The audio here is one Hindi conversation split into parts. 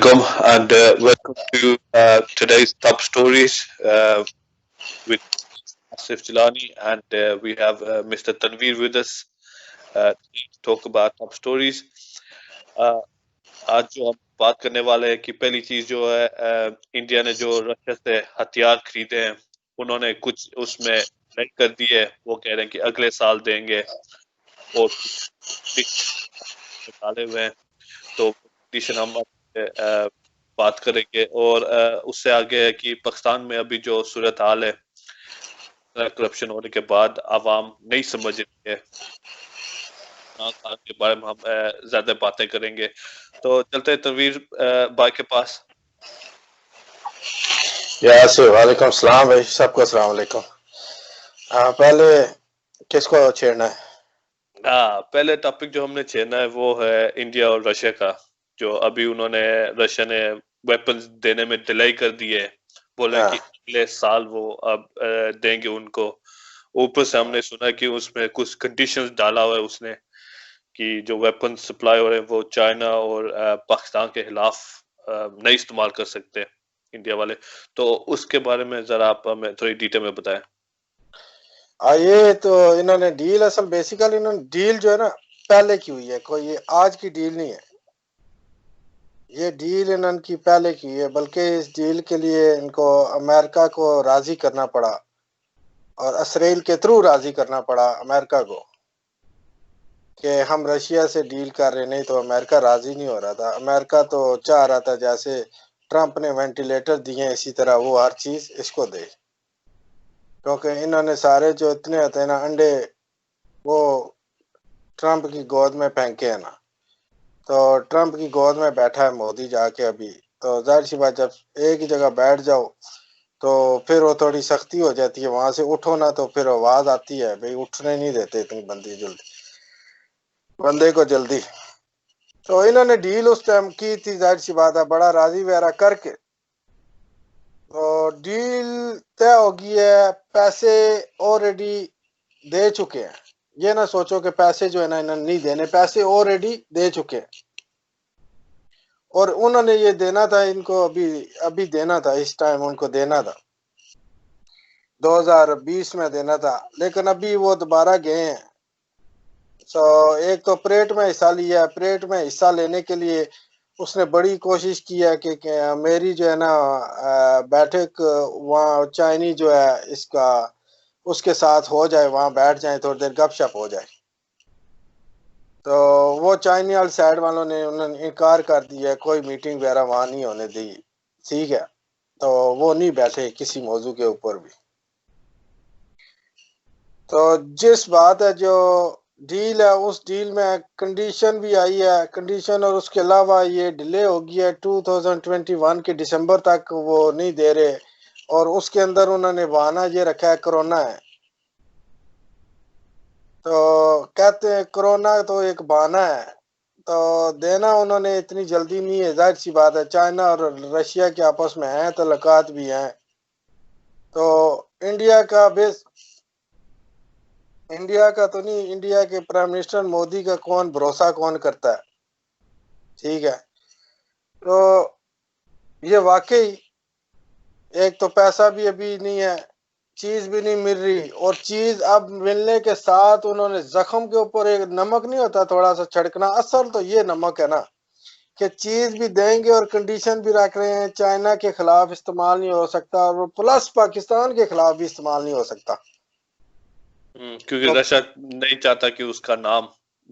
alaikum and welcome to today's top stories with Asif Jilani and we have Mr. Tanveer with us to talk about top stories. Uh, आज जो हम बात करने वाले हैं कि पहली चीज जो है इंडिया ने जो रशिया से हथियार खरीदे हैं उन्होंने कुछ उसमें नहीं कर दिए वो कह रहे हैं कि अगले साल देंगे और निकाले हुए हैं तो कंडीशन हम बात करेंगे और उससे आगे है कि पाकिस्तान में अभी जो सूरत हाल है करप्शन होने के बाद आवाम नहीं समझ रही है के बारे में हम ज्यादा बातें करेंगे तो चलते हैं तनवीर भाई के पास। वालेकुम सलाम भाई, सबको अस्सलाम वालेकुम। पहले किसको छेड़ना है? पहले टॉपिक जो हमने छेड़ना है वो है इंडिया और रशिया का, जो अभी उन्होंने रशिया ने वेपन्स देने में डिले कर दिए, बोले कि अगले साल वो अब देंगे उनको। ऊपर से हमने सुना कि उसमें कुछ कंडीशंस डाला हुआ है उसने कि जो वेपन सप्लाई हो रहे हैं वो चाइना और पाकिस्तान के खिलाफ नहीं इस्तेमाल कर सकते इंडिया वाले। तो उसके बारे में जरा आप हमें थोड़ी डिटेल में बताएं। ये तो इन्होंने डील असल बेसिकली इन्होंने डील जो है ना पहले की हुई है, कोई ये आज की डील नहीं है। ये डील इन्होंने की पहले की है, बल्कि इस डील के लिए इनको अमेरिका को राजी करना पड़ा और इसराइल के थ्रू राजी करना पड़ा अमेरिका को कि हम रशिया से डील कर रहे, नहीं तो अमेरिका राजी नहीं हो रहा था। अमेरिका तो चाह रहा था जैसे ट्रंप ने वेंटिलेटर दिए इसी तरह वो हर चीज इसको दे, क्योंकि इन्होंने सारे जो इतने होते हैं ना अंडे वो ट्रंप की गोद में फेंके हैं ना। तो ट्रंप की गोद में बैठा है मोदी जाके अभी, तो जाहिर सी बात जब एक ही जगह बैठ जाओ तो फिर वो थोड़ी सख्ती हो जाती है। वहां से उठो ना तो फिर आवाज आती है, भाई उठने नहीं देते इतनी बंदे को जल्दी। तो इन्होंने डील उस टाइम की थी, जाहिर सी बात है बड़ा राजी वगैरह करके। तो डील तय हो गई है, पैसे ऑलरेडी दे चुके हैं। ये ना सोचो कि पैसे जो है ना इन्होंने नहीं देने, पैसे ऑलरेडी दे चुके हैं और उन्होंने ये देना था इनको, अभी देना था, इस टाइम उनको देना था 2020 में देना था, लेकिन अभी वो दोबारा गए हैं। एक तो परेड में हिस्सा लिया, परेड में हिस्सा लेने के लिए उसने बड़ी कोशिश की है कि मेरी जो है ना बैठक वहाँ चाइनी जो है इसका उसके साथ हो जाए, वहाँ बैठ जाए, थोड़ी देर गपशप हो जाए। तो वो चाइनी वाली साइड वालों ने उन्होंने इनकार कर दिया, कोई मीटिंग वगैरह वहाँ नहीं होने दी। ठीक है, तो वो नहीं बैठे किसी मौजू के ऊपर भी। तो जिस बात है जो डील है उस डील में कंडीशन भी आई है, कंडीशन, और उसके अलावा ये डिले हो गया है 2021 के दिसंबर तक वो नहीं दे रहे, और उसके अंदर उन्होंने बहाना ये रखा है कोरोना है। तो कहते हैं कोरोना तो एक बहाना है, तो देना उन्होंने इतनी जल्दी नहीं है। जाहिर सी बात है चाइना और रशिया के आपस में हैं तल्लुकात भी हैं, तो इंडिया का तो नहीं, इंडिया के प्राइम मिनिस्टर मोदी का कौन भरोसा कौन करता है। ठीक है, तो ये वाकई एक तो पैसा भी अभी नहीं है, चीज भी नहीं मिल रही, और चीज अब मिलने के साथ उन्होंने जख्म के ऊपर एक नमक नहीं होता थोड़ा सा छिड़कना, असल तो ये नमक है ना कि चीज भी देंगे और कंडीशन भी रख रहे हैं, चाइना के खिलाफ इस्तेमाल नहीं हो सकता और प्लस पाकिस्तान के खिलाफ भी इस्तेमाल नहीं हो सकता, क्योंकि तो रशिया नहीं चाहता कि उसका नाम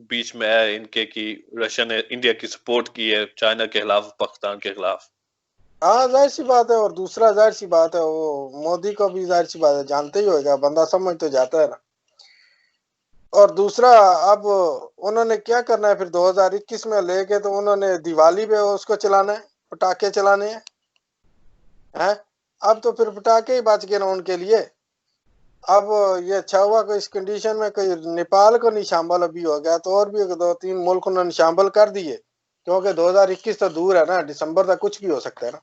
बीच में है इनके कि रशिया ने इंडिया की सपोर्ट की है चाइना के खिलाफ, पाकिस्तान के खिलाफ। हाँ जाहिर सी बात है, और दूसरा जाहिर सी बात है वो मोदी को भी जाहिर सी बात है जानते ही होगा, बंदा समझ तो जाता है ना। और दूसरा अब उन्होंने क्या करना है फिर 2021 में लेके, तो उन्होंने दिवाली पे उसको चलाना है, पटाखे चलाने हैं। अब तो फिर पटाखे ही बच गए ना उनके लिए। अब ये अच्छा हुआ कि इस कंडीशन में कोई नेपाल को नहीं शामिल अभी हो गया, तो और भी 2-3 मुल्क उन्होंने शामिल कर दिए, क्योंकि 2021 तो दूर है ना, दिसंबर तक कुछ भी हो सकता है ना।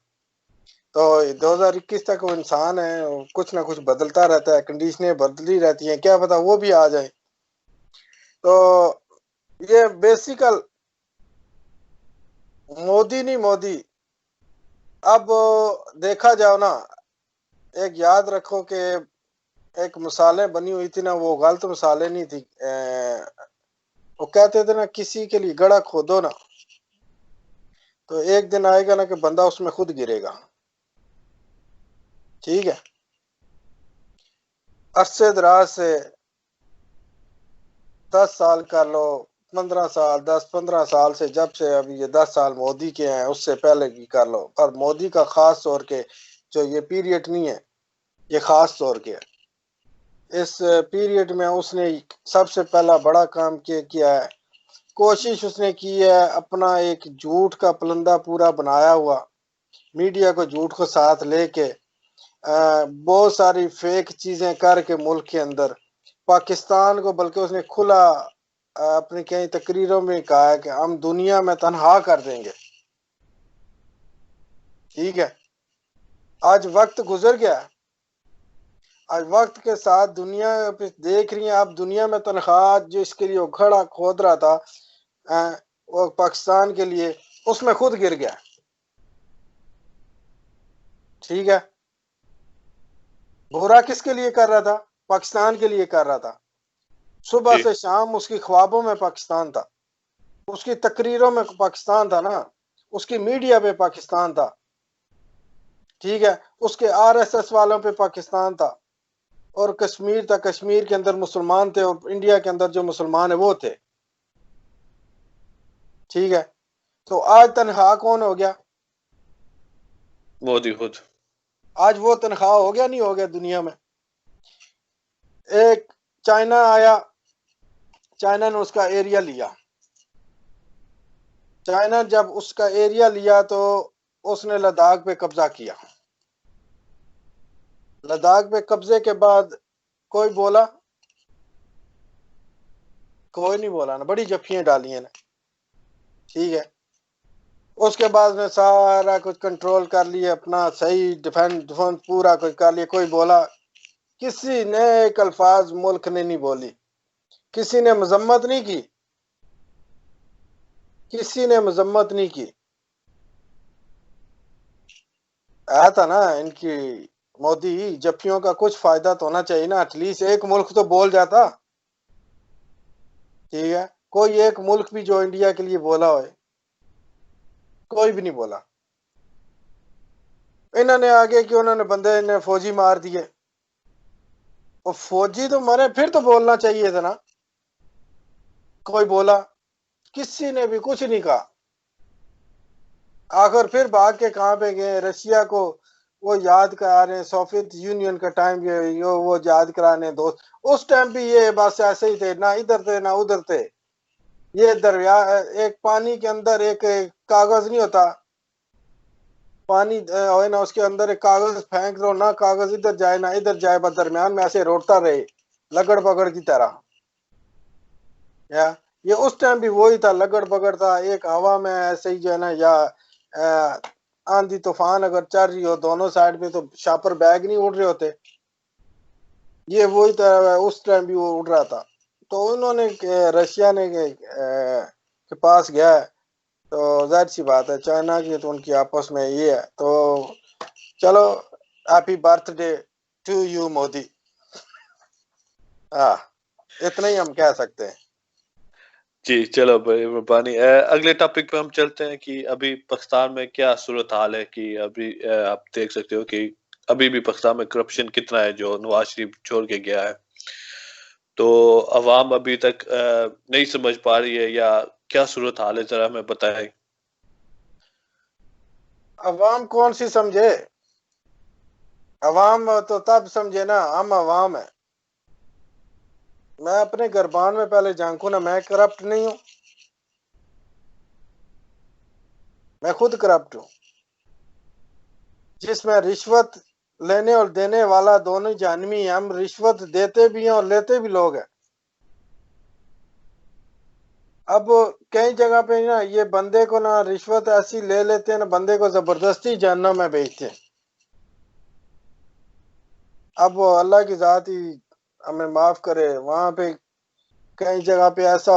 तो 2021 तक वो इंसान है, कुछ ना कुछ बदलता रहता है, कंडीशनें बदली रहती हैं, क्या पता वो भी आ जाए। तो ये बेसिकल मोदी नहीं मोदी अब देखा जाओ ना, एक याद रखो कि एक मिसालें बनी हुई थी ना, वो गलत मिसालें नहीं थी। वो कहते थे ना, किसी के लिए गड़ा खोदो ना, तो एक दिन आएगा ना कि बंदा उसमें खुद गिरेगा। ठीक है। अरसे दराज से 10 साल कर लो, 15 साल, 10-15 साल से, जब से अभी ये 10 साल मोदी के हैं, उससे पहले की कर लो, पर मोदी का खास तौर के जो ये पीरियड नहीं है, ये खास तौर के है। इस पीरियड में उसने सबसे पहला बड़ा काम किया है। कोशिश उसने की है, अपना एक झूठ का पलंदा पूरा बनाया हुआ, मीडिया को झूठ को साथ लेके बहुत सारी फेक चीजें करके मुल्क के अंदर पाकिस्तान को, बल्कि उसने खुला अपनी कई तकरीरों में कहा है कि हम दुनिया में तनहा कर देंगे। ठीक है। आज वक्त गुजर गया, आज वक्त के साथ दुनिया पे देख रही है, अब दुनिया में तनख्वाह जो इसके लिए खड़ा खोद रहा था वो पाकिस्तान के लिए, उसमें खुद गिर गया। ठीक है। बुरा किसके लिए कर रहा था? पाकिस्तान के लिए कर रहा था। सुबह से शाम उसकी ख्वाबों में पाकिस्तान था, उसकी तकरीरों में पाकिस्तान था ना, उसकी मीडिया पे पाकिस्तान था। ठीक है। उसके आरएसएस वालों पे पाकिस्तान था, और कश्मीर था, कश्मीर के अंदर मुसलमान थे, और इंडिया के अंदर जो मुसलमान है वो थे। ठीक है। तो आज तनख्वाह कौन हो गया? मोदी खुद। आज वो तनख्वाह हो गया, नहीं हो गया दुनिया में? एक चाइना आया, चाइना ने उसका एरिया लिया। चाइना जब उसका एरिया लिया तो उसने लद्दाख पे कब्जा किया। लद्दाख पे कब्जे के बाद कोई बोला? कोई नहीं बोला ना, बड़ी जफ्फियां डाली हैं ना। ठीक है। उसके बाद में सारा कुछ कंट्रोल कर लिया, अपना सही डिफेंस पूरा कुछ कर लिया। कोई बोला? किसी ने एक अल्फाज मुल्क ने नहीं बोली, किसी ने मजम्मत नहीं की, किसी ने मजम्मत नहीं की। आया था ना इनकी मोदी जफ्फियों का, कुछ फायदा तो होना चाहिए ना, एटलीस्ट एक मुल्क तो बोल जाता। ठीक है। कोई एक मुल्क भी जो इंडिया के लिए बोला हो, कोई भी नहीं बोला। इन्होंने आगे कि उन्होंने बंदे ने फौजी मार दिए, और फौजी तो मरे, फिर तो बोलना चाहिए था ना। कोई बोला? किसी ने भी कुछ नहीं कहा। आखिर फिर भाग के कहाँ पे गए? रशिया को वो याद करा रहे हैं, सोवियत यूनियन का टाइम, ये वो याद कराने दोस्त। उस टाइम भी ये बस ऐसे ही थे, ना इधर थे ना उधर थे। ये दरिया, एक पानी के अंदर एक कागज नहीं होता, पानी है ना, उसके अंदर एक कागज फेंक दो ना, कागज इधर जाए ना इधर जाए, बस दरमियान में ऐसे रोटता रहे, लगड़ पगड़ की तरह। या ये उस टाइम भी वही था, लगड़ पगड़ था। एक हवा में ऐसे ही जो है ना, या आंधी तूफान अगर चल रही हो दोनों साइड में, तो शापर बैग नहीं उड़ रहे होते। ये वही था, उस टाइम भी वो उड़ रहा था। तो उन्होंने रशिया ने के पास गया है, तो जाहिर सी बात है, चाइना की तो उनकी आपस में ये है। तो चलो, happy birthday to you Modi. हाँ, इतना ही हम कह सकते हैं। जी चलो भाई मेहरबानी। अगले टॉपिक पे हम चलते हैं कि अभी पाकिस्तान में क्या सूरत हाल है। कि अभी आप देख सकते हो कि अभी भी पाकिस्तान में करप्शन कितना है जो नवाज शरीफ छोड़ के गया है। तो अवाम अभी तक नहीं समझ पा रही है, या क्या सूरत हाल है, जरा हमें बताएं। अवाम कौन सी समझे? अवाम तो तब समझे ना, हम अवाम है। मैं अपने गरबान में पहले झांकू ना, मैं करप्ट नहीं हूं, मैं खुद करप्ट हूं। जिसमें रिश्वत लेने और देने वाला दोनों जानवी हैं। हम रिश्वत देते भी हैं और लेते भी लोग हैं। अब कई जगह पे ना ये बंदे को ना रिश्वत ऐसी ले लेते हैं ना, बंदे को जबरदस्ती जहन्नम में भेजते हैं। अब वो अल्लाह की जात ही हमें माफ करे, वहां पे कई जगह पे ऐसा